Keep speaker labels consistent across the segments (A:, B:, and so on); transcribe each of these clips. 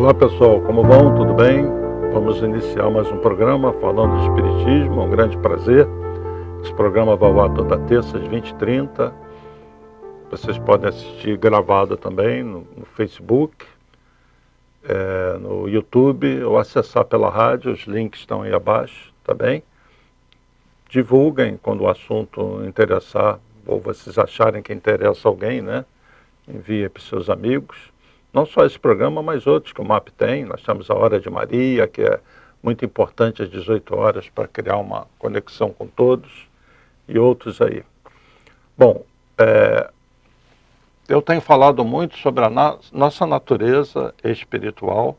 A: Olá pessoal, como vão? Tudo bem? Vamos iniciar mais um programa falando de Espiritismo, é um grande prazer. Esse programa vai ao ar toda terça às 20h30. Vocês podem assistir gravado também no Facebook, no YouTube, ou acessar pela rádio, os links estão aí abaixo, tá bem? Divulguem quando o assunto interessar, ou vocês acharem que interessa alguém, né? Envie para os seus amigos. Não só esse programa, mas outros que o MAP tem. Nós temos a Hora de Maria, que é muito importante às 18 horas para criar uma conexão com todos, e outros aí. Bom, eu tenho falado muito sobre a nossa natureza espiritual.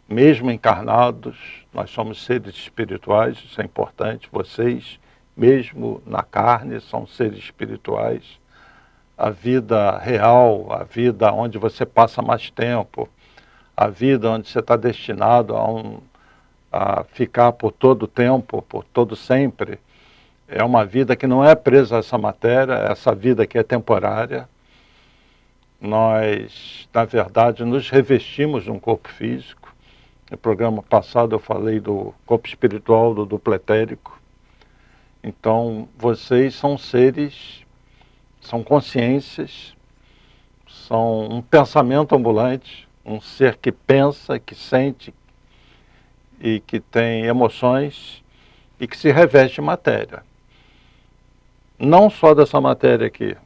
A: Mesmo encarnados, nós somos seres espirituais, isso é importante. Vocês, mesmo na carne, são seres espirituais. A vida real, a vida onde você passa mais tempo, a vida onde você está destinado a ficar por todo o tempo, por todo sempre, é uma vida que não é presa a essa matéria, essa vida que é temporária. Nós, na verdade, nos revestimos de um corpo físico. No programa passado eu falei do corpo espiritual, do duplo etérico. Então, vocês são seres, são consciências, são um pensamento ambulante, um ser que pensa, que sente e que tem emoções e que se reveste de matéria. Não só dessa matéria aqui,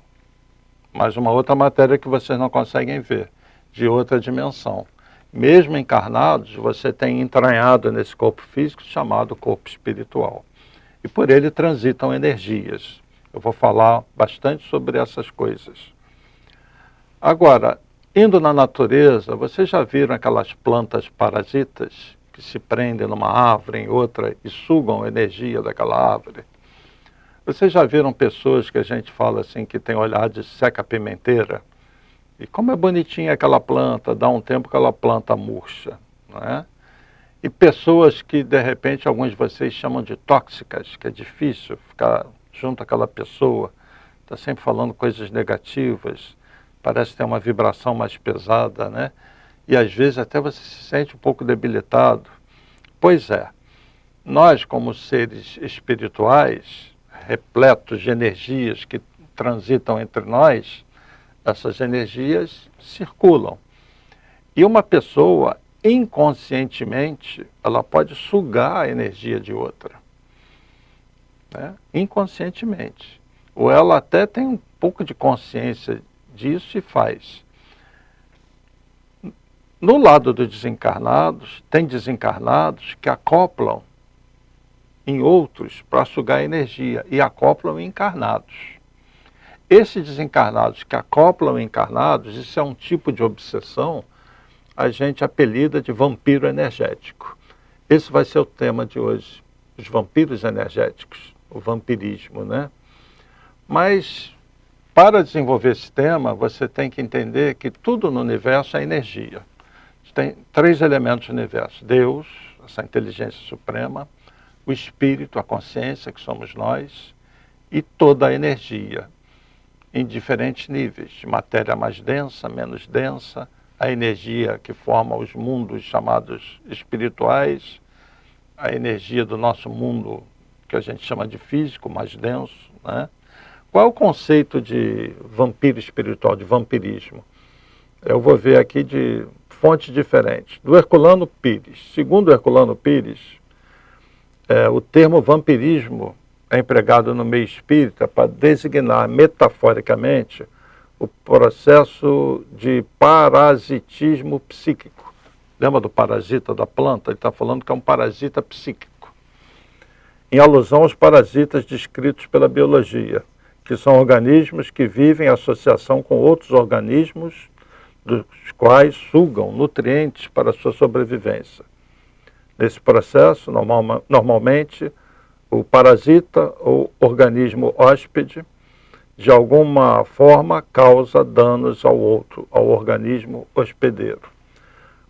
A: mas uma outra matéria que vocês não conseguem ver, de outra dimensão. Mesmo encarnados, você tem entranhado nesse corpo físico chamado corpo espiritual. E por ele transitam energias. Eu vou falar bastante sobre essas coisas. Agora, indo na natureza, vocês já viram aquelas plantas parasitas que se prendem numa árvore, em outra, e sugam a energia daquela árvore? Vocês já viram pessoas que a gente fala assim, que tem olhar de seca-pimenteira? E como é bonitinha aquela planta, dá um tempo que aquela planta murcha, não é? E pessoas que, de repente, alguns de vocês chamam de tóxicas, que é difícil ficar junto àquela pessoa, está sempre falando coisas negativas, parece ter uma vibração mais pesada, né? E às vezes até você se sente um pouco debilitado. Pois é, nós como seres espirituais, repletos de energias que transitam entre nós, essas energias circulam. E uma pessoa, inconscientemente, ela pode sugar a energia de outra, né? Inconscientemente. Ou ela até tem um pouco de consciência disso e faz. No lado dos desencarnados, tem desencarnados que acoplam em outros para sugar energia e acoplam em encarnados. Esses desencarnados que acoplam encarnados, isso é um tipo de obsessão, a gente apelida de vampiro energético. Esse vai ser o tema de hoje, os vampiros energéticos, o vampirismo, né? Mas, para desenvolver esse tema, você tem que entender que tudo no universo é energia. Tem 3 elementos no universo: Deus, essa inteligência suprema, o espírito, a consciência, que somos nós, e toda a energia, em diferentes níveis, de matéria mais densa, menos densa, a energia que forma os mundos chamados espirituais, a energia do nosso mundo, que a gente chama de físico, mais denso, né? Qual é o conceito de vampiro espiritual, de vampirismo? Eu vou ver aqui de fontes diferentes. Do Herculano Pires. Segundo Herculano Pires, o termo vampirismo é empregado no meio espírita para designar metaforicamente o processo de parasitismo psíquico. Lembra do parasita da planta? Ele está falando que é um parasita psíquico, em alusão aos parasitas descritos pela biologia, que são organismos que vivem em associação com outros organismos, dos quais sugam nutrientes para a sua sobrevivência. Nesse processo, normalmente, o parasita ou organismo hóspede, de alguma forma, causa danos ao outro, ao organismo hospedeiro.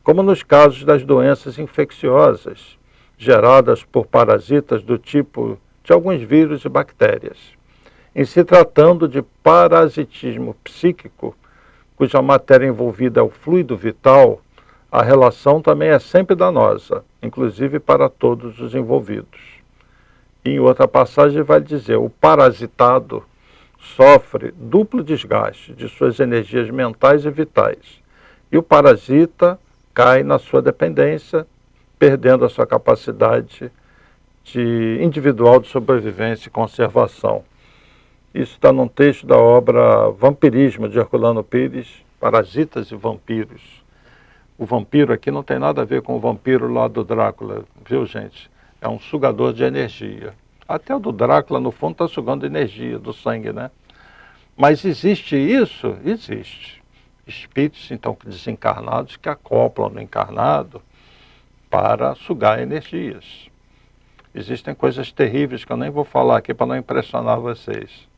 A: Como nos casos das doenças infecciosas, geradas por parasitas do tipo de alguns vírus e bactérias. Em se tratando de parasitismo psíquico, cuja matéria envolvida é o fluido vital, a relação também é sempre danosa, inclusive para todos os envolvidos. E em outra passagem vai dizer, o parasitado sofre duplo desgaste de suas energias mentais e vitais. E o parasita cai na sua dependência, perdendo a sua capacidade individual de sobrevivência e conservação. Isso está num texto da obra Vampirismo, de Herculano Pires, Parasitas e Vampiros. O vampiro aqui não tem nada a ver com o vampiro lá do Drácula, viu, gente? É um sugador de energia. Até o do Drácula, no fundo, está sugando energia do sangue, né? Mas existe isso? Existe. Espíritos, então, desencarnados que acoplam no encarnado para sugar energias. Existem coisas terríveis que eu nem vou falar aqui para não impressionar vocês.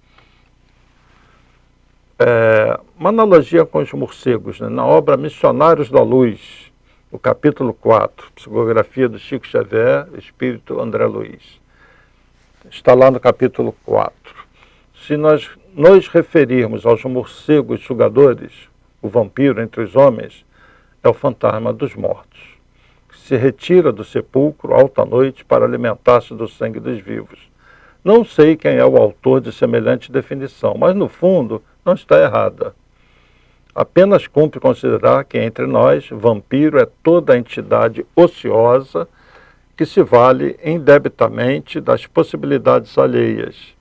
A: Uma analogia com os morcegos, né? Na obra Missionários da Luz, no capítulo 4, psicografia do Chico Xavier, espírito André Luiz. Está lá no capítulo 4. Se nós nos referirmos aos morcegos sugadores, o vampiro entre os homens é o fantasma dos mortos, que se retira do sepulcro alta noite para alimentar-se do sangue dos vivos. Não sei quem é o autor de semelhante definição, mas no fundo não está errada. Apenas cumpre considerar que entre nós, vampiro é toda a entidade ociosa que se vale indebitamente das possibilidades alheias.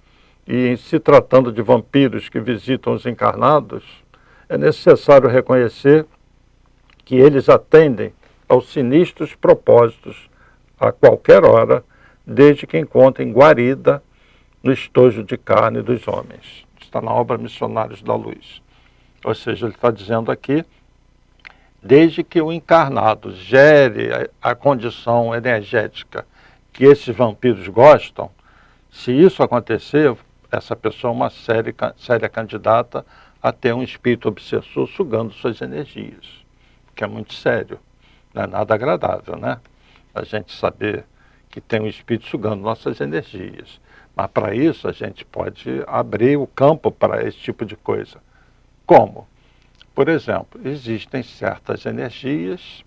A: E em se tratando de vampiros que visitam os encarnados, é necessário reconhecer que eles atendem aos sinistros propósitos a qualquer hora, desde que encontrem guarida no estojo de carne dos homens. Está na obra Missionários da Luz. Ou seja, ele está dizendo aqui, desde que o encarnado gere a condição energética que esses vampiros gostam, se isso acontecer, essa pessoa é uma séria candidata a ter um espírito obsessor sugando suas energias, que é muito sério, não é nada agradável, né? A gente saber que tem um espírito sugando nossas energias. Mas para isso a gente pode abrir o campo para esse tipo de coisa. Como? Por exemplo, existem certas energias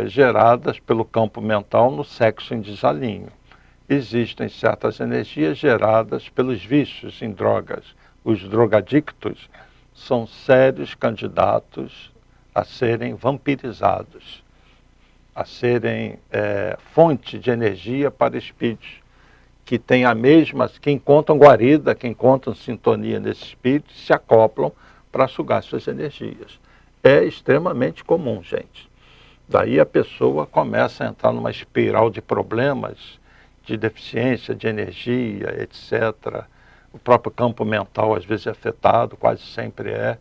A: geradas pelo campo mental no sexo em desalinho. Existem certas energias geradas pelos vícios em drogas. Os drogadictos são sérios candidatos a serem vampirizados, a serem fonte de energia para espíritos que têm a mesma, que encontram guarida, que encontram sintonia nesse espírito, se acoplam para sugar suas energias. É extremamente comum, gente. Daí a pessoa começa a entrar numa espiral de problemas, de deficiência de energia, etc. O próprio campo mental às vezes é afetado, quase sempre é,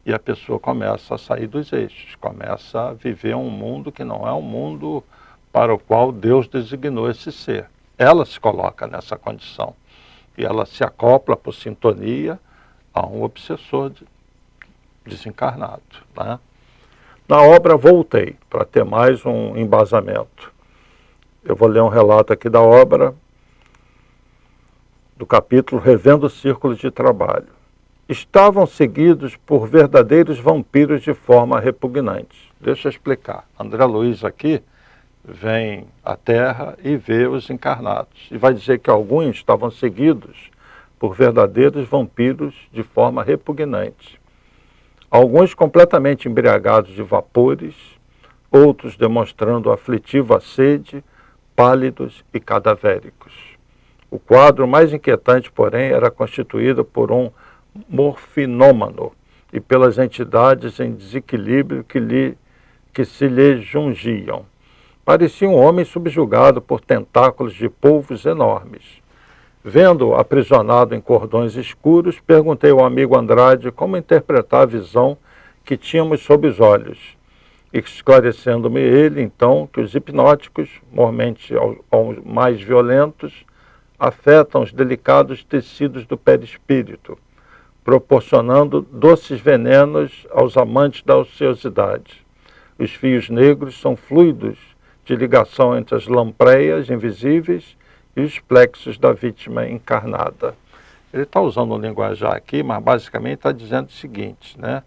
A: e a pessoa começa a sair dos eixos, começa a viver um mundo que não é um mundo para o qual Deus designou esse ser. Ela se coloca nessa condição e ela se acopla por sintonia a um obsessor desencarnado, né? Na obra Voltei, para ter mais um embasamento. Eu vou ler um relato aqui da obra, do capítulo Revendo Círculos de Trabalho. Estavam seguidos por verdadeiros vampiros de forma repugnante. Deixa eu explicar. André Luiz aqui vem à Terra e vê os encarnados. E vai dizer que alguns estavam seguidos por verdadeiros vampiros de forma repugnante. Alguns completamente embriagados de vapores, outros demonstrando aflitiva sede, pálidos e cadavéricos. O quadro mais inquietante, porém, era constituído por um morfinômano e pelas entidades em desequilíbrio que se lhe jungiam. Parecia um homem subjugado por tentáculos de polvos enormes. Vendo-o aprisionado em cordões escuros, perguntei ao amigo Andrade como interpretar a visão que tínhamos sob os olhos, esclarecendo-me ele, então, que os hipnóticos, mormente aos mais violentos, afetam os delicados tecidos do perispírito, proporcionando doces venenos aos amantes da ociosidade. Os fios negros são fluidos de ligação entre as lampreias invisíveis e os plexos da vítima encarnada. Ele está usando um linguajar aqui, mas basicamente está dizendo o seguinte, né?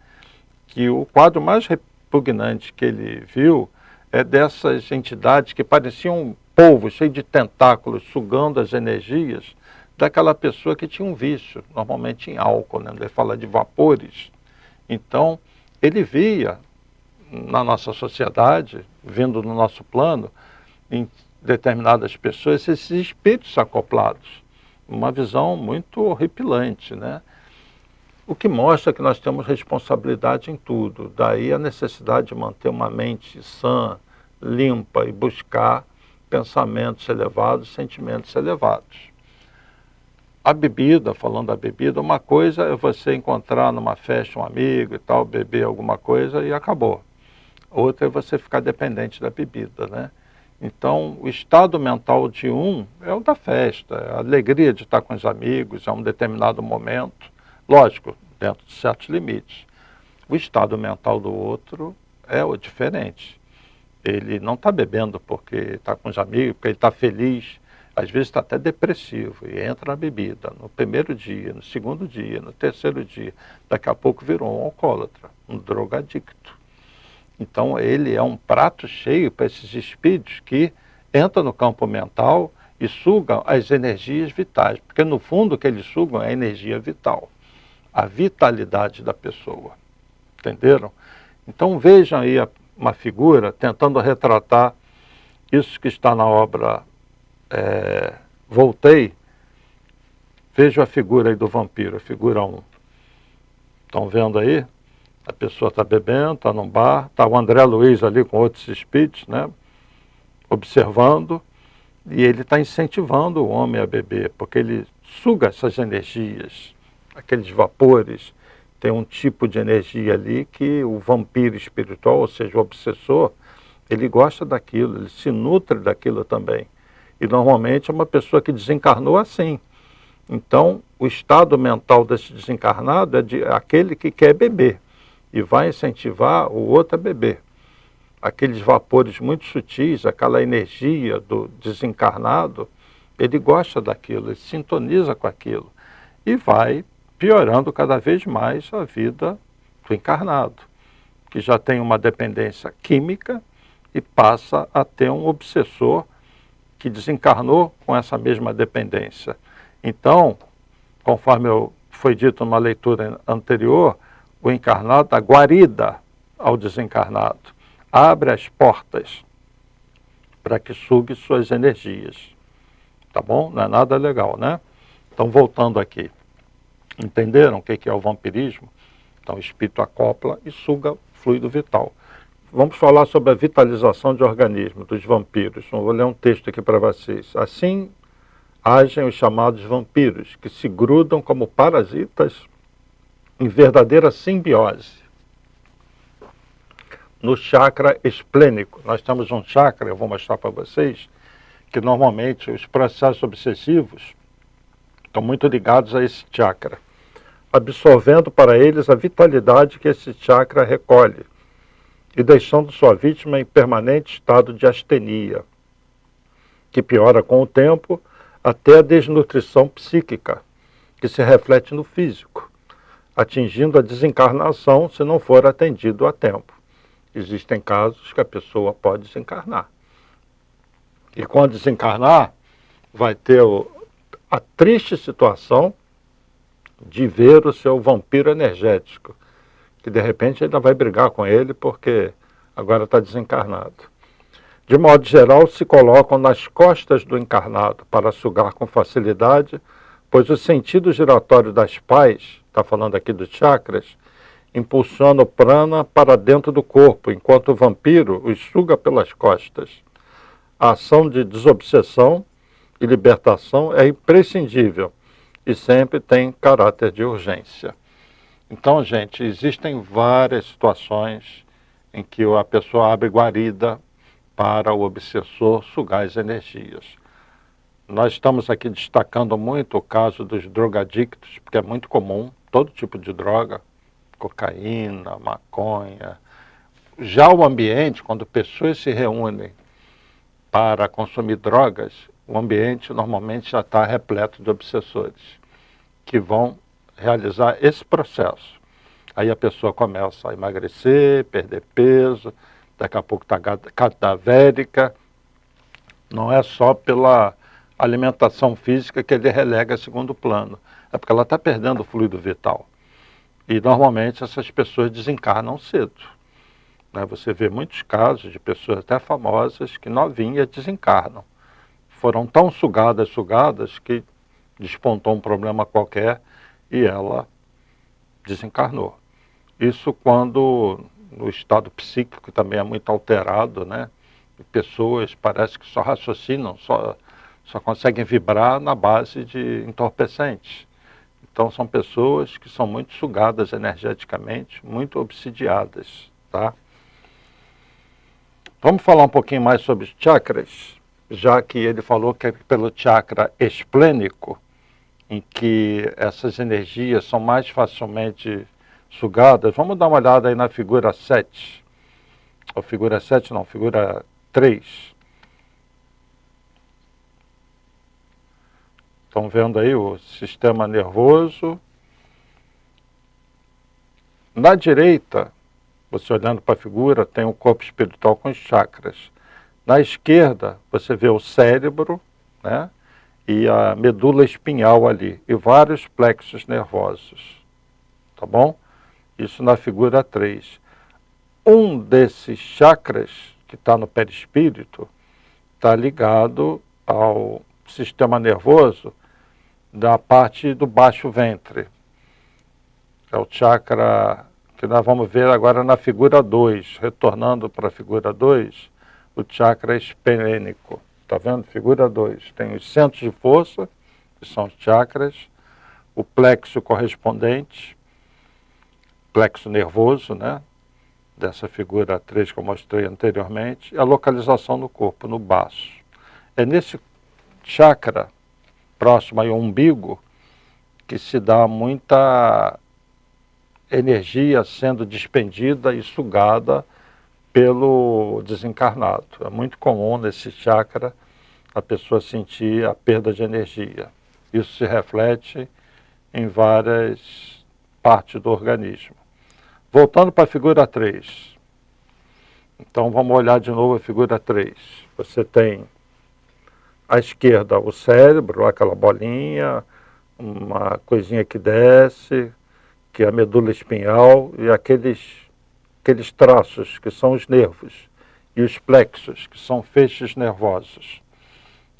A: Que o quadro mais repugnante que ele viu é dessas entidades que pareciam um polvo cheio de tentáculos, sugando as energias daquela pessoa que tinha um vício, normalmente em álcool, né? Ele fala de vapores. Então, ele via na nossa sociedade, vindo no nosso plano, em determinadas pessoas, esses espíritos acoplados. Uma visão muito horripilante, né? O que mostra que nós temos responsabilidade em tudo. Daí a necessidade de manter uma mente sã, limpa e buscar pensamentos elevados, sentimentos elevados. A bebida, falando da bebida, uma coisa é você encontrar numa festa um amigo e tal, beber alguma coisa e acabou. Outra é você ficar dependente da bebida, né? Então, o estado mental de um é o da festa, é a alegria de estar com os amigos, é um determinado momento, lógico, dentro de certos limites. O estado mental do outro é o diferente. Ele não está bebendo porque está com os amigos, porque ele está feliz, às vezes está até depressivo e entra na bebida no primeiro dia, no segundo dia, no terceiro dia, daqui a pouco virou um alcoólatra, um drogadicto. Então ele é um prato cheio para esses espíritos que entram no campo mental e sugam as energias vitais, porque no fundo o que eles sugam é a energia vital, a vitalidade da pessoa, entenderam? Então vejam aí uma figura tentando retratar isso que está na obra Voltei. Vejam a figura aí do vampiro, a figura 1. Estão vendo aí? A pessoa está bebendo, está num bar, está o André Luiz ali com outros espíritos, né? Observando, e ele está incentivando o homem a beber, porque ele suga essas energias, aqueles vapores. Tem um tipo de energia ali que o vampiro espiritual, ou seja, o obsessor, ele gosta daquilo, ele se nutre daquilo também. E normalmente é uma pessoa que desencarnou assim. Então, o estado mental desse desencarnado é de aquele que quer beber e vai incentivar o outro a beber. Aqueles vapores muito sutis, aquela energia do desencarnado, ele gosta daquilo, ele sintoniza com aquilo e vai piorando cada vez mais a vida do encarnado, que já tem uma dependência química e passa a ter um obsessor que desencarnou com essa mesma dependência. Então, conforme foi dito numa leitura anterior, o encarnado dá guarida ao desencarnado, abre as portas para que sugue suas energias. Tá bom? Não é nada legal, né? Então, voltando aqui. Entenderam o que é o vampirismo? Então, o espírito acopla e suga fluido vital. Vamos falar sobre a vitalização de organismo dos vampiros. Eu vou ler um texto aqui para vocês. Assim agem os chamados vampiros, que se grudam como parasitas em verdadeira simbiose no chakra esplênico. Nós temos um chakra, eu vou mostrar para vocês, que normalmente os processos obsessivos estão muito ligados a esse chakra, absorvendo para eles a vitalidade que esse chakra recolhe e deixando sua vítima em permanente estado de astenia, que piora com o tempo até a desnutrição psíquica, que se reflete no físico, atingindo a desencarnação se não for atendido a tempo. Existem casos que a pessoa pode desencarnar. E quando desencarnar, vai ter a triste situação de ver o seu vampiro energético, que de repente ainda vai brigar com ele porque agora está desencarnado. De modo geral, se colocam nas costas do encarnado para sugar com facilidade, pois o sentido giratório das pás, está falando aqui dos chakras, impulsiona o prana para dentro do corpo, enquanto o vampiro os suga pelas costas. A ação de desobsessão e libertação é imprescindível e sempre tem caráter de urgência. Então, gente, existem várias situações em que a pessoa abre guarida para o obsessor sugar as energias. Nós estamos aqui destacando muito o caso dos drogadictos, porque é muito comum, todo tipo de droga, cocaína, maconha. Já o ambiente, quando pessoas se reúnem para consumir drogas, o ambiente normalmente já está repleto de obsessores, que vão realizar esse processo. Aí a pessoa começa a emagrecer, perder peso, daqui a pouco está cadavérica. Não é só pela alimentação física que ele relega a segundo plano, é porque ela está perdendo o fluido vital. E normalmente essas pessoas desencarnam cedo. Né? Você vê muitos casos de pessoas até famosas que novinhas desencarnam. Foram tão sugadas que despontou um problema qualquer e ela desencarnou. Isso quando no estado psíquico também é muito alterado, né? E pessoas parece que só raciocinam, só conseguem vibrar na base de entorpecentes. Então são pessoas que são muito sugadas energeticamente, muito obsidiadas, tá? Vamos falar um pouquinho mais sobre os chakras, já que ele falou que é pelo chakra esplênico, em que essas energias são mais facilmente sugadas. Vamos dar uma olhada aí na figura 7. Ou figura 7 não, figura 3. Estão vendo aí o sistema nervoso. Na direita, você olhando para a figura, tem o corpo espiritual com os chakras. Na esquerda, você vê o cérebro, né? E a medula espinhal ali, e vários plexos nervosos. Tá bom? Isso na figura 3. Um desses chakras, que está no perispírito, está ligado ao sistema nervoso da parte do baixo ventre. É o chakra que nós vamos ver agora na figura 2. Retornando para a figura 2, o chakra esplênico. Está vendo? Figura 2. Tem os centros de força, que são os chakras, o plexo correspondente, plexo nervoso, né? Dessa figura 3 que eu mostrei anteriormente, e a localização do corpo, no baço. É nesse chakra, próximo ao umbigo, que se dá muita energia sendo despendida e sugada pelo desencarnado. É muito comum nesse chakra a pessoa sentir a perda de energia. Isso se reflete em várias partes do organismo. Voltando para a figura 3. Então vamos olhar de novo a figura 3. Você tem à esquerda o cérebro, aquela bolinha, uma coisinha que desce, que é a medula espinhal, e aqueles traços que são os nervos, e os plexos, que são feixes nervosos.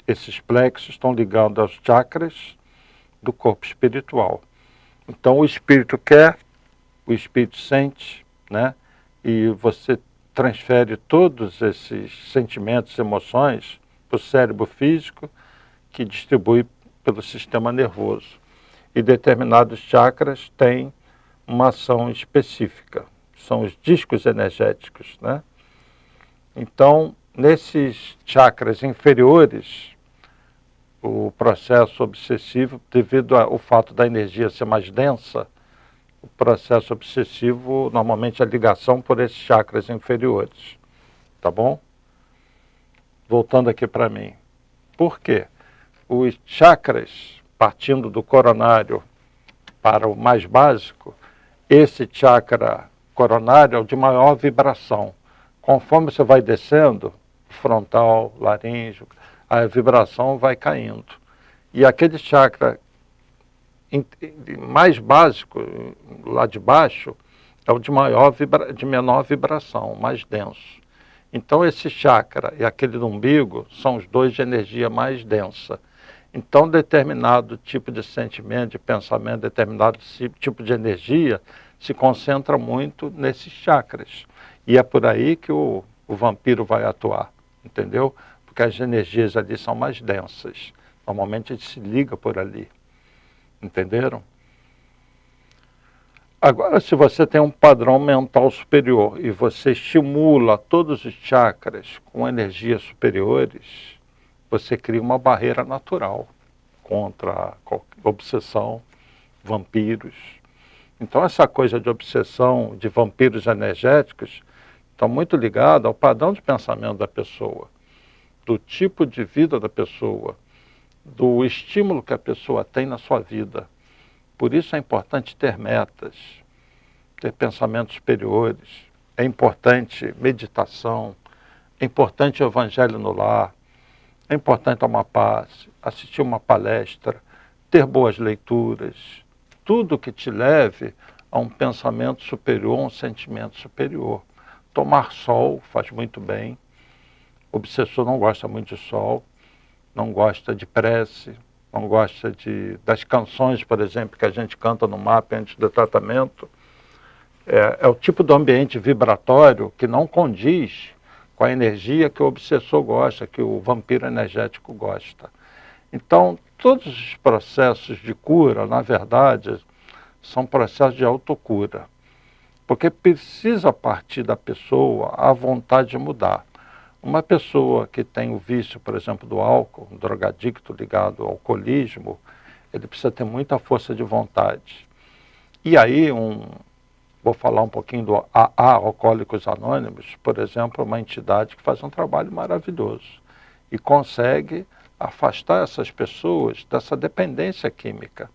A: Esses plexos estão ligados aos chakras do corpo espiritual. Então o espírito quer, o espírito sente, né? E você transfere todos esses sentimentos, emoções para o cérebro físico, que distribui pelo sistema nervoso. E determinados chakras têm uma ação específica, são os discos energéticos, né? Então, nesses chakras inferiores, o processo obsessivo, devido ao fato da energia ser mais densa, o processo obsessivo, normalmente a ligação por esses chakras inferiores, tá bom? Voltando aqui para mim. Por quê? Os chakras, partindo do coronário para o mais básico, esse chakra coronário é o de maior vibração. Conforme você vai descendo, frontal, laríngeo, a vibração vai caindo. E aquele chakra mais básico, lá de baixo, é o de menor vibração, mais denso. Então esse chakra e aquele do umbigo são os dois de energia mais densa. Então determinado tipo de sentimento, de pensamento, determinado tipo de energia se concentra muito nesses chakras. E é por aí que o vampiro vai atuar, entendeu? Porque as energias ali são mais densas. Normalmente a gente se liga por ali. Entenderam? Agora, se você tem um padrão mental superior e você estimula todos os chakras com energias superiores, você cria uma barreira natural contra a obsessão, vampiros. Então, essa coisa de obsessão de vampiros energéticos está muito ligada ao padrão de pensamento da pessoa, do tipo de vida da pessoa, do estímulo que a pessoa tem na sua vida. Por isso é importante ter metas. ter pensamentos superiores, é importante meditação, é importante o evangelho no lar, é importante tomar passe, assistir uma palestra, ter boas leituras, tudo que te leve a um pensamento superior, a um sentimento superior. Tomar sol faz muito bem. O obsessor não gosta muito de sol, não gosta de prece, não gosta das canções, por exemplo, que a gente canta no MAP antes do tratamento. É o tipo de ambiente vibratório que não condiz com a energia que o obsessor gosta, que o vampiro energético gosta. Então, todos os processos de cura, na verdade, são processos de autocura, porque precisa partir da pessoa a vontade de mudar. Uma pessoa que tem o vício, por exemplo, do álcool, um drogadicto ligado ao alcoolismo, ele precisa ter muita força de vontade. E aí, vou falar um pouquinho do AA, Alcoólicos Anônimos, por exemplo, uma entidade que faz um trabalho maravilhoso e consegue afastar essas pessoas dessa dependência química.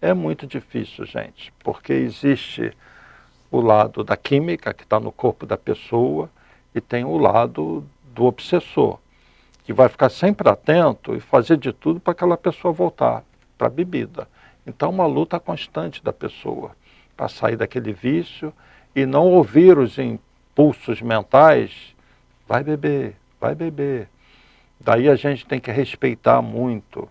A: É muito difícil, gente, porque existe o lado da química, que está no corpo da pessoa, e tem o lado do obsessor, que vai ficar sempre atento e fazer de tudo para aquela pessoa voltar para a bebida. Então, uma luta constante da pessoa para sair daquele vício e não ouvir os impulsos mentais, vai beber, vai beber. Daí a gente tem que respeitar muito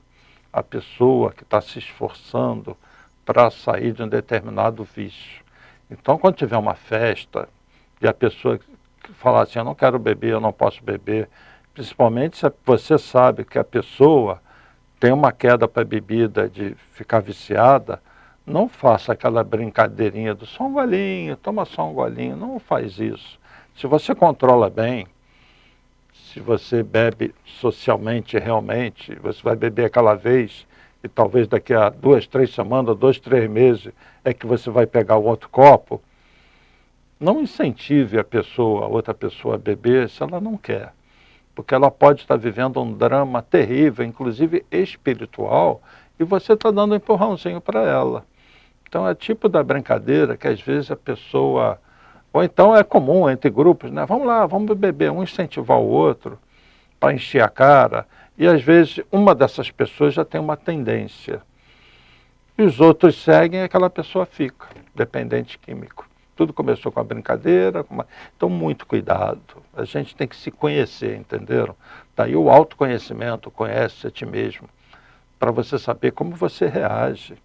A: a pessoa que está se esforçando para sair de um determinado vício. Então, quando tiver uma festa e a pessoa falar assim, eu não quero beber, eu não posso beber, principalmente se você sabe que a pessoa tem uma queda para a bebida de ficar viciada, não faça aquela brincadeirinha do só um golinho, toma só um golinho, não faz isso. Se você controla bem, se você bebe socialmente realmente, você vai beber aquela vez e talvez daqui a 2, 3 semanas, 2, 3 meses é que você vai pegar o outro copo. Não incentive a outra pessoa a beber se ela não quer, porque ela pode estar vivendo um drama terrível, inclusive espiritual, e você está dando um empurrãozinho para ela. Então é tipo da brincadeira que às vezes a pessoa... Ou então é comum entre grupos, né? Vamos lá, vamos beber, um incentivar o outro para encher a cara. E às vezes uma dessas pessoas já tem uma tendência. E os outros seguem e aquela pessoa fica, dependente químico. Tudo começou com a brincadeira, então muito cuidado. A gente tem que se conhecer, entenderam? Daí o autoconhecimento, conhece a ti mesmo, para você saber como você reage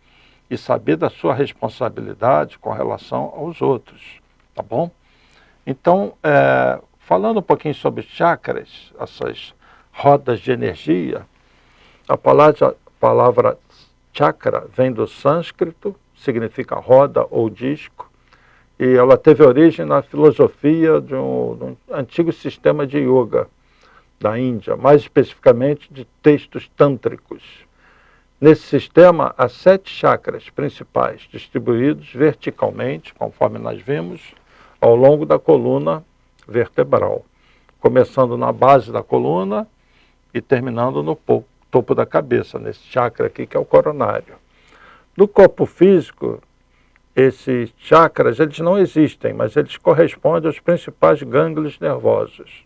A: e saber da sua responsabilidade com relação aos outros, tá bom? Então, falando um pouquinho sobre chakras, essas rodas de energia, a palavra chakra vem do sânscrito, significa roda ou disco, e ela teve origem na filosofia de um antigo sistema de yoga da Índia, mais especificamente de textos tântricos. Nesse sistema, há 7 chakras principais, distribuídos verticalmente, conforme nós vimos, ao longo da coluna vertebral, começando na base da coluna e terminando no topo da cabeça, nesse chakra aqui que é o coronário. No corpo físico, esses chakras, eles não existem, mas eles correspondem aos principais gânglios nervosos,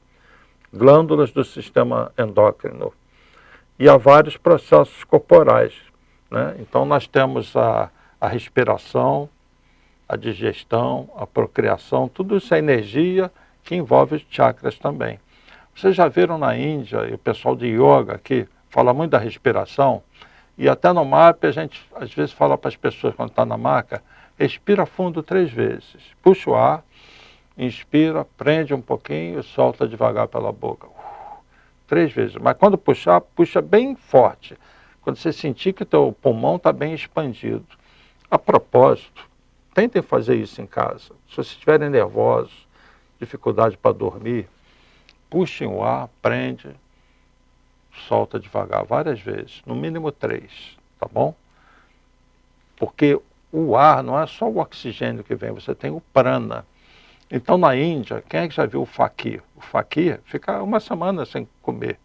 A: glândulas do sistema endócrino, e há vários processos corporais, né? Então nós temos a respiração, a digestão, a procriação, tudo isso é energia que envolve os chakras também. Vocês já viram na Índia, e o pessoal de yoga aqui fala muito da respiração, e até no MAP a gente às vezes fala para as pessoas quando está na maca, respira fundo 3 vezes, puxa o ar, inspira, prende um pouquinho e solta devagar pela boca. 3 vezes, mas quando puxar, puxa bem forte, quando você sentir que o teu pulmão está bem expandido. A propósito, tentem fazer isso em casa. Se vocês estiverem nervosos, dificuldade para dormir, puxem o ar, prende, solta devagar várias vezes, no mínimo 3, tá bom? Porque o ar não é só o oxigênio que vem, você tem o prana. Então na Índia, quem é que já viu o fakir? O fakir fica uma semana sem comer.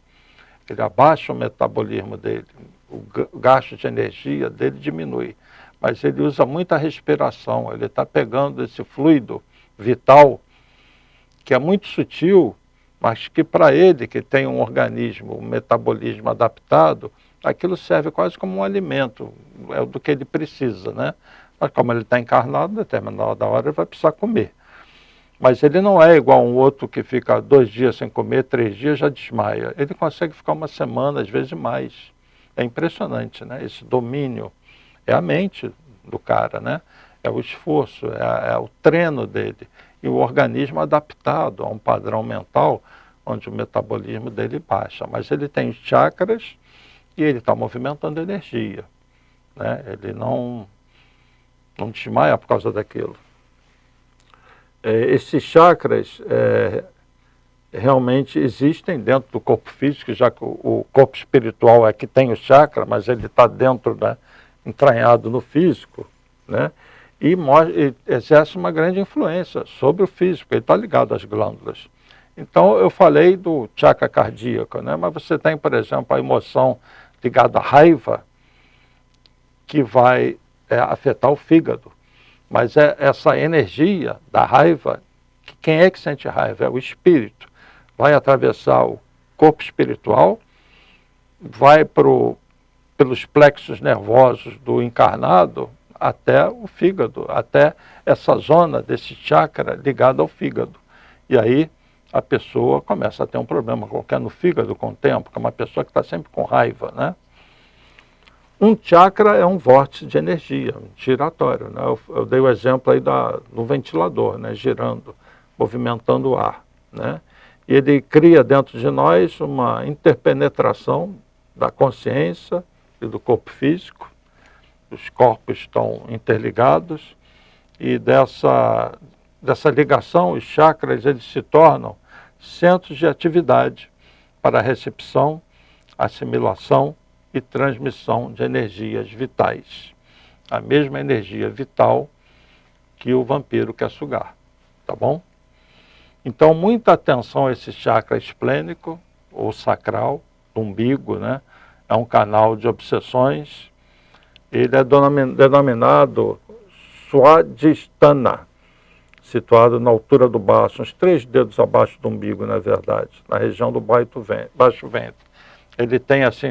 A: Ele abaixa o metabolismo dele, o gasto de energia dele diminui. mas ele usa muita respiração, ele está pegando esse fluido vital, que é muito sutil, mas que para ele, que tem um organismo, um metabolismo adaptado, aquilo serve quase como um alimento, é do que ele precisa, né? Mas como ele está encarnado, determinada hora ele vai precisar comer. Mas ele não é igual a um outro que fica 2 dias sem comer, 3 dias já desmaia. Ele consegue ficar uma semana, às vezes mais. É impressionante, né? Esse domínio é a mente do cara, né? É o esforço, é o treino dele. E o organismo adaptado a um padrão mental onde o metabolismo dele baixa. Mas ele tem chakras e ele está movimentando energia, né? Ele não desmaia por causa daquilo. Esses chakras realmente existem dentro do corpo físico, já que o corpo espiritual é que tem o chakra, mas ele está dentro, né, entranhado no físico, né? E exerce uma grande influência sobre o físico, ele está ligado às glândulas. Então eu falei do chakra cardíaco, né? Mas você tem, por exemplo, a emoção ligada à raiva, que vai afetar o fígado. Mas é essa energia da raiva, quem é que sente raiva? É o espírito. Vai atravessar o corpo espiritual, vai pelos plexos nervosos do encarnado até o fígado, até essa zona desse chakra ligado ao fígado. E aí a pessoa começa a ter um problema qualquer no fígado com o tempo, que é uma pessoa que está sempre com raiva, né? Um chakra é um vórtice de energia, giratório, né? Eu dei o exemplo aí do ventilador, né? Girando, movimentando o ar, né? E ele cria dentro de nós uma interpenetração da consciência e do corpo físico. Os corpos estão interligados e dessa ligação, os chakras eles se tornam centros de atividade para a recepção, assimilação e transmissão de energias vitais. A mesma energia vital que o vampiro quer sugar, tá bom? Então, muita atenção a esse chakra esplênico, ou sacral, do umbigo, né? É um canal de obsessões. Ele é denominado Swadhisthana, situado na altura do baço, uns 3 dedos abaixo do umbigo, na verdade, na região do baixo ventre. Ele tem, assim,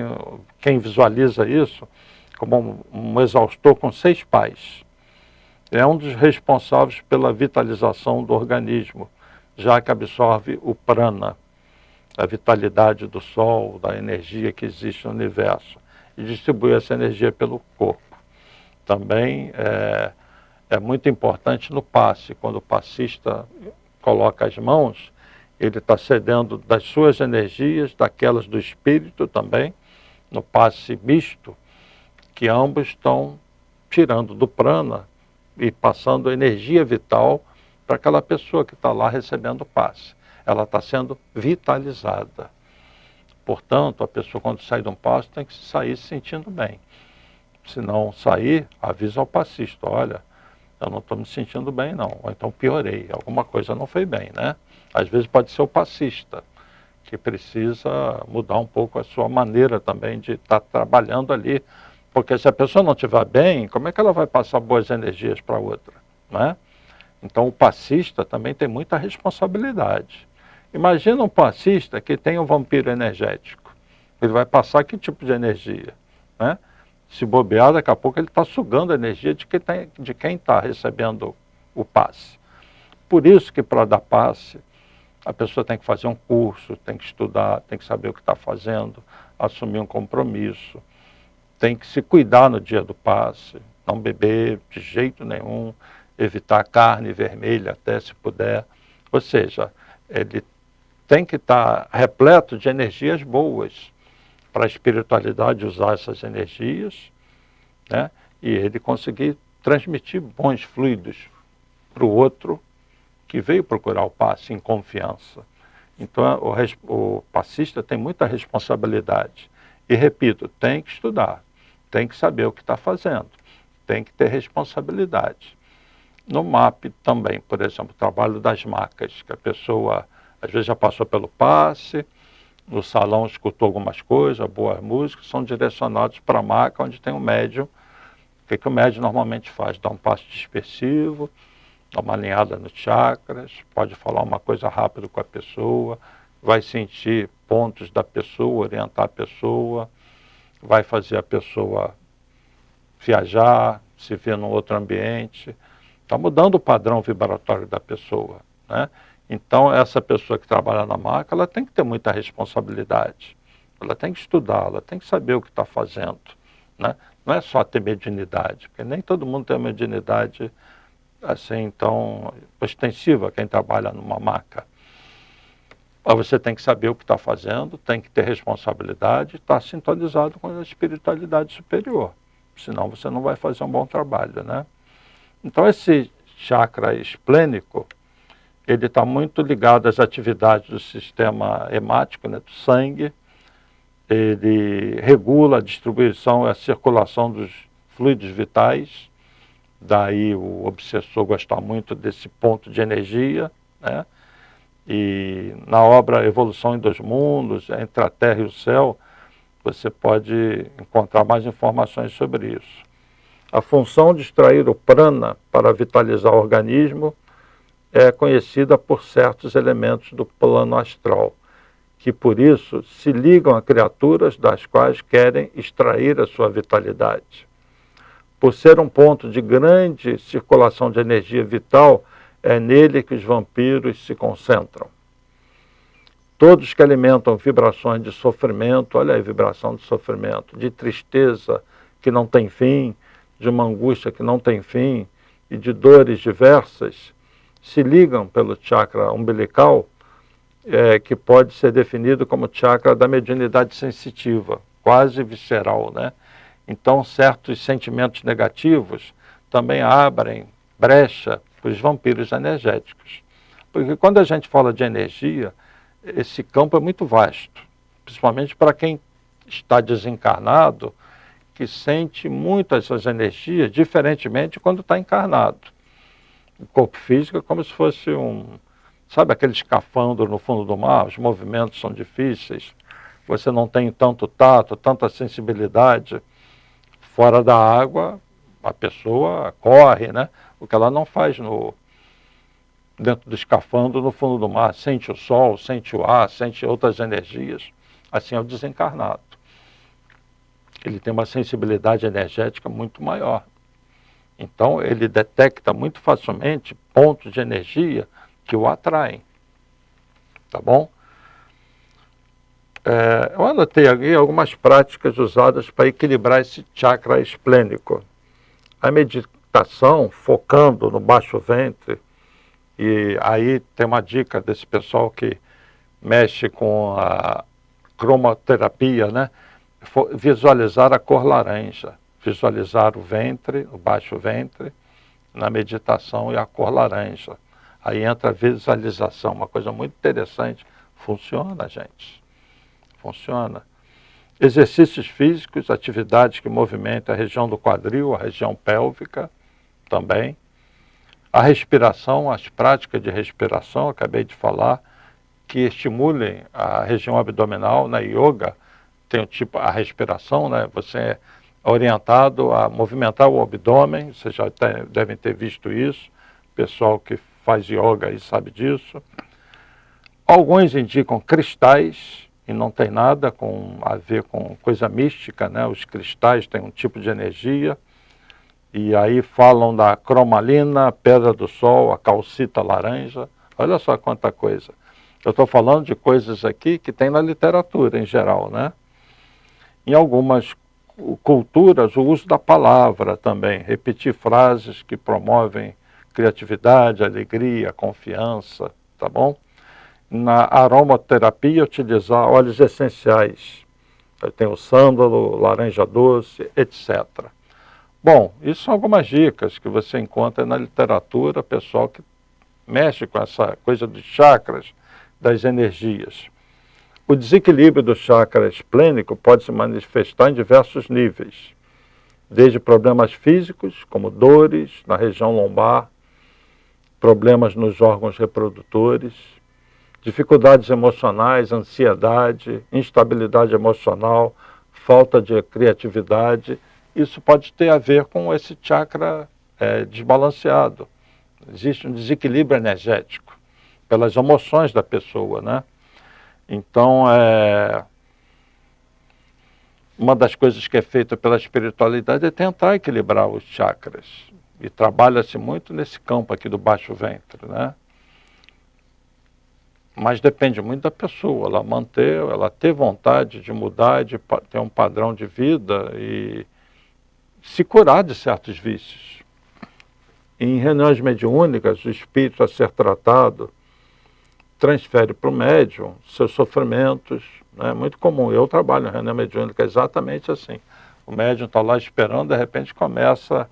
A: quem visualiza isso, como um exaustor com 6 pás. É um dos responsáveis pela vitalização do organismo, já que absorve o prana, a vitalidade do sol, da energia que existe no universo, e distribui essa energia pelo corpo. Também é muito importante no passe, quando o passista coloca as mãos, ele está cedendo das suas energias, daquelas do espírito também, no passe misto, que ambos estão tirando do prana e passando energia vital para aquela pessoa que está lá recebendo o passe. Ela está sendo vitalizada. Portanto, a pessoa quando sai de um passe tem que sair se sentindo bem. Se não sair, avisa ao passista, olha, eu não estou me sentindo bem não, ou então piorei, alguma coisa não foi bem, né? Às vezes pode ser o passista, que precisa mudar um pouco a sua maneira também de estar trabalhando ali, porque se a pessoa não estiver bem, como é que ela vai passar boas energias para outra, né? Então o passista também tem muita responsabilidade. Imagina um passista que tem um vampiro energético, ele vai passar que tipo de energia, né? Se bobear, daqui a pouco ele está sugando a energia de quem está recebendo o passe. Por isso que para dar passe, a pessoa tem que fazer um curso, tem que estudar, tem que saber o que está fazendo, assumir um compromisso, tem que se cuidar no dia do passe, não beber de jeito nenhum, evitar carne vermelha até se puder. Ou seja, ele tem que estar repleto de energias boas, para a espiritualidade usar essas energias, né? E ele conseguir transmitir bons fluidos para o outro que veio procurar o passe em confiança. Então o passista tem muita responsabilidade. E repito, tem que estudar, tem que saber o que está fazendo, tem que ter responsabilidade. No MAP também, por exemplo, o trabalho das macas, que a pessoa às vezes já passou pelo passe, no salão escutou algumas coisas, boas músicas, são direcionados para a maca onde tem um médium O que o médium normalmente faz? Dá um passo dispersivo, dá uma alinhada nos chakras, pode falar uma coisa rápido com a pessoa, vai sentir pontos da pessoa, orientar a pessoa, vai fazer a pessoa viajar, se ver num outro ambiente. Está mudando o padrão vibratório da pessoa, né? Então, essa pessoa que trabalha na maca, ela tem que ter muita responsabilidade. Ela tem que estudar, ela tem que saber o que está fazendo, né? Não é só ter mediunidade, porque nem todo mundo tem mediunidade assim, então, ostensiva, quem trabalha numa maca. Mas você tem que saber o que está fazendo, tem que ter responsabilidade, estar sintonizado com a espiritualidade superior. Senão você não vai fazer um bom trabalho, né? Então, esse chakra esplênico, ele está muito ligado às atividades do sistema hemático, né, do sangue. Ele regula a distribuição e a circulação dos fluidos vitais. Daí o obsessor gosta muito desse ponto de energia, né? E na obra Evolução em Dois Mundos, entre a Terra e o Céu, você pode encontrar mais informações sobre isso. A função de extrair o prana para vitalizar o organismo é conhecida por certos elementos do plano astral, que por isso se ligam a criaturas das quais querem extrair a sua vitalidade. Por ser um ponto de grande circulação de energia vital, é nele que os vampiros se concentram. Todos que alimentam vibrações de sofrimento, olha aí, vibração de sofrimento, de tristeza que não tem fim, de uma angústia que não tem fim e de dores diversas, se ligam pelo chakra umbilical, que pode ser definido como chakra da mediunidade sensitiva, quase visceral, né? Então, certos sentimentos negativos também abrem brecha para os vampiros energéticos. Porque quando a gente fala de energia, esse campo é muito vasto, principalmente para quem está desencarnado, que sente muito essas energias, diferentemente quando está encarnado. O corpo físico é como se fosse sabe aquele escafandro no fundo do mar? Os movimentos são difíceis, você não tem tanto tato, tanta sensibilidade. Fora da água, a pessoa corre, né? O que ela não faz dentro do escafandro no fundo do mar. Sente o sol, sente o ar, sente outras energias. Assim é o desencarnado. Ele tem uma sensibilidade energética muito maior. Então, ele detecta muito facilmente pontos de energia que o atraem. Tá bom? Eu anotei aqui algumas práticas usadas para equilibrar esse chakra esplênico. A meditação, focando no baixo ventre, e aí tem uma dica desse pessoal que mexe com a cromoterapia, né? Visualizar a cor laranja, visualizar o ventre, o baixo ventre, na meditação e a cor laranja. Aí entra a visualização, uma coisa muito interessante. Funciona, gente. Funciona. Exercícios físicos, atividades que movimentam a região do quadril, a região pélvica também. A respiração, as práticas de respiração, acabei de falar, que estimulem a região abdominal. Na yoga tem o tipo, a respiração, né? Você é orientado a movimentar o abdômen, vocês já devem ter visto isso, pessoal que faz yoga aí sabe disso. Alguns indicam cristais, e não tem nada a ver com coisa mística, né? Os cristais têm um tipo de energia, e aí falam da cromalina, pedra do sol, a calcita laranja, olha só quanta coisa. Eu estou falando de coisas aqui que tem na literatura em geral, né? Em algumas culturas, o uso da palavra também, repetir frases que promovem criatividade, alegria, confiança, tá bom? Na aromaterapia, utilizar óleos essenciais. Tem o sândalo, laranja doce, etc. Bom, isso são algumas dicas que você encontra na literatura, pessoal que mexe com essa coisa dos chakras, das energias. O desequilíbrio do chakra esplênico pode se manifestar em diversos níveis, desde problemas físicos, como dores na região lombar, problemas nos órgãos reprodutores, dificuldades emocionais, ansiedade, instabilidade emocional, falta de criatividade isso pode ter a ver com esse chakra desbalanceado. Existe um desequilíbrio energético pelas emoções da pessoa, né? Então, uma das coisas que é feita pela espiritualidade é tentar equilibrar os chakras. E trabalha-se muito nesse campo aqui do baixo ventre, né? Mas depende muito da pessoa, ela ter vontade de mudar, de ter um padrão de vida e se curar de certos vícios. Em reuniões mediúnicas, o espírito a ser tratado transfere para o médium seus sofrimentos. É muito comum. Eu trabalho em reunião mediúnica exatamente assim. O médium está lá esperando, de repente começa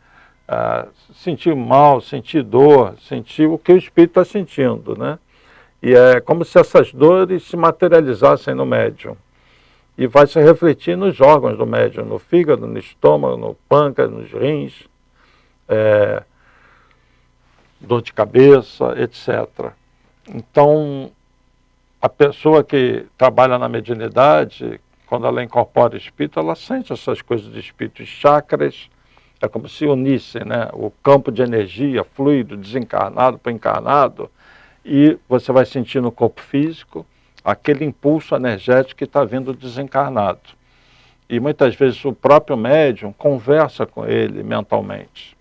A: a sentir mal, sentir dor, sentir o que o espírito está sentindo, né? E é como se essas dores se materializassem no médium. E vai se refletir nos órgãos do médium, no fígado, no estômago, no pâncreas, nos rins, dor de cabeça, etc. Então, a pessoa que trabalha na mediunidade, quando ela incorpora o espírito, ela sente essas coisas de espírito. Os chakras é como se unissem, né? O campo de energia, fluido, desencarnado para encarnado, e você vai sentir no corpo físico aquele impulso energético que está vindo desencarnado. E muitas vezes o próprio médium conversa com ele mentalmente.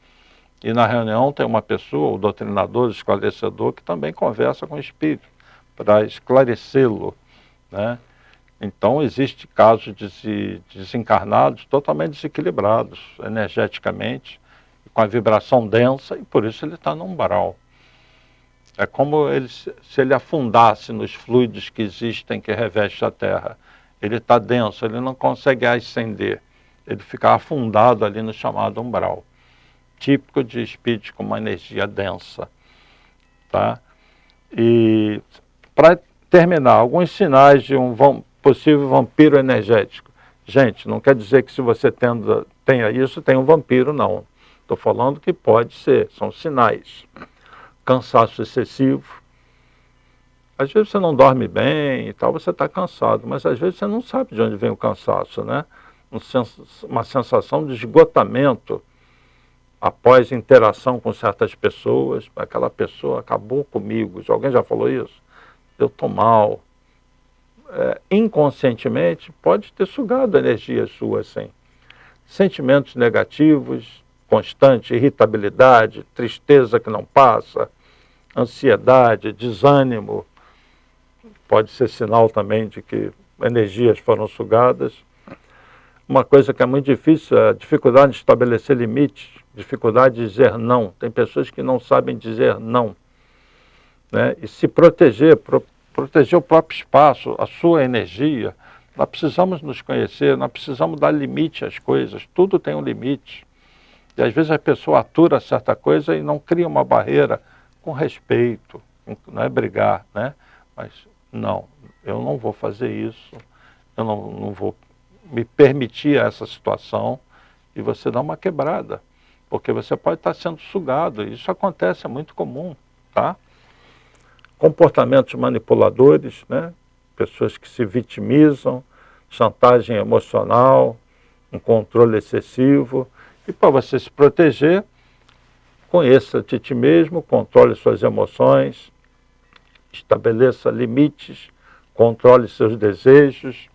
A: E na reunião tem uma pessoa, o doutrinador, o esclarecedor, que também conversa com o espírito, para esclarecê-lo, né? Então, existe casos de desencarnados totalmente desequilibrados energeticamente, com a vibração densa, e por isso ele está no umbral. É como se ele afundasse nos fluidos que existem, que revestem a Terra. Ele está denso, ele não consegue ascender. Ele fica afundado ali no chamado umbral. Típico de espíritos com uma energia densa. Tá? E para terminar, alguns sinais de um possível vampiro energético. Gente, não quer dizer que se você tenha isso, tem um vampiro, não. Estou falando que pode ser, são sinais. Cansaço excessivo. Às vezes você não dorme bem e tal, você está cansado, mas às vezes você não sabe de onde vem o cansaço, né? Uma sensação de esgotamento após interação com certas pessoas. Aquela pessoa acabou comigo. Alguém já falou isso? Eu estou mal. Inconscientemente pode ter sugado energia sua assim. Sentimentos negativos, constante irritabilidade, tristeza que não passa, ansiedade, desânimo, pode ser sinal também de que energias foram sugadas. Uma coisa que é muito difícil é a dificuldade de estabelecer limites, dificuldade de dizer não. Tem pessoas que não sabem dizer não, né? E se proteger, proteger o próprio espaço, a sua energia. Nós precisamos nos conhecer, nós precisamos dar limite às coisas, tudo tem um limite. E às vezes a pessoa atura certa coisa e não cria uma barreira com respeito, não é brigar, né? Mas não, eu não vou fazer isso, eu não vou me permitir essa situação, e você dá uma quebrada, porque você pode estar sendo sugado, isso acontece, é muito comum, tá? Comportamentos manipuladores, né? Pessoas que se vitimizam, chantagem emocional, um controle excessivo. E para você se proteger, conheça-te a ti mesmo, controle suas emoções, estabeleça limites, controle seus desejos,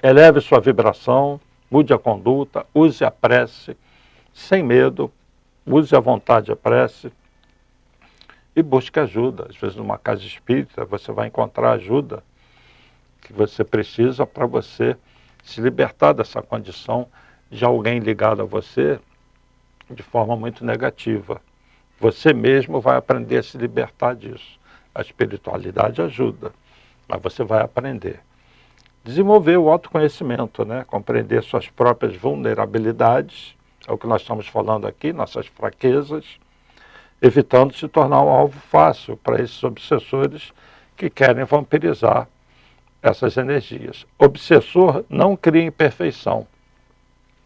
A: eleve sua vibração, mude a conduta, use a prece, sem medo, use à vontade a prece e busque ajuda. Às vezes numa casa espírita você vai encontrar ajuda que você precisa para você se libertar dessa condição de alguém ligado a você de forma muito negativa. Você mesmo vai aprender a se libertar disso. A espiritualidade ajuda, mas você vai aprender. Desenvolver o autoconhecimento, né? Compreender suas próprias vulnerabilidades, é o que nós estamos falando aqui, nossas fraquezas, evitando se tornar um alvo fácil para esses obsessores que querem vampirizar essas energias. Obsessor não cria imperfeição.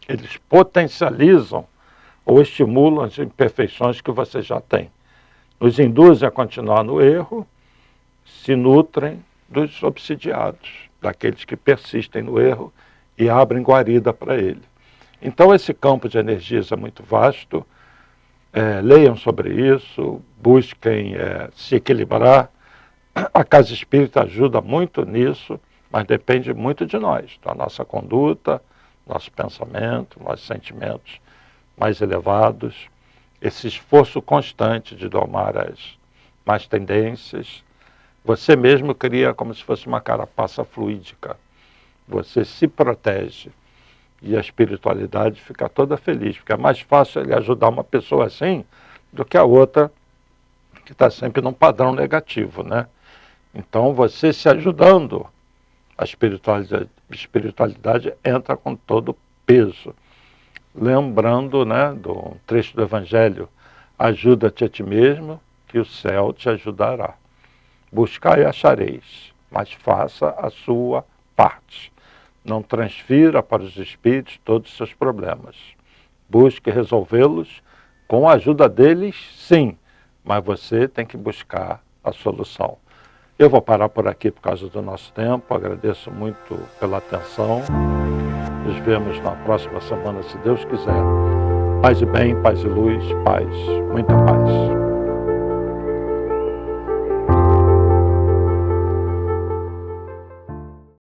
A: Eles potencializam ou estimulam as imperfeições que você já tem. Nos induzem a continuar no erro, se nutrem dos obsidiados, daqueles que persistem no erro e abrem guarida para ele. Então esse campo de energias é muito vasto, leiam sobre isso, busquem se equilibrar. A casa espírita ajuda muito nisso, mas depende muito de nós, da nossa conduta, nosso pensamento, nossos sentimentos mais elevados, esse esforço constante de domar as más tendências. Você mesmo cria como se fosse uma carapaça fluídica. Você se protege e a espiritualidade fica toda feliz, porque é mais fácil ele ajudar uma pessoa assim do que a outra que está sempre num padrão negativo, né? Então você se ajudando, a espiritualidade entra com todo peso. Lembrando, né, do trecho do Evangelho, ajuda-te a ti mesmo, que o céu te ajudará. Buscai e achareis, mas faça a sua parte. Não transfira para os espíritos todos os seus problemas. Busque resolvê-los com a ajuda deles, sim, mas você tem que buscar a solução. Eu vou parar por aqui por causa do nosso tempo. Agradeço muito pela atenção. Nos vemos na próxima semana, se Deus quiser. Paz e bem, paz e luz, paz, muita paz.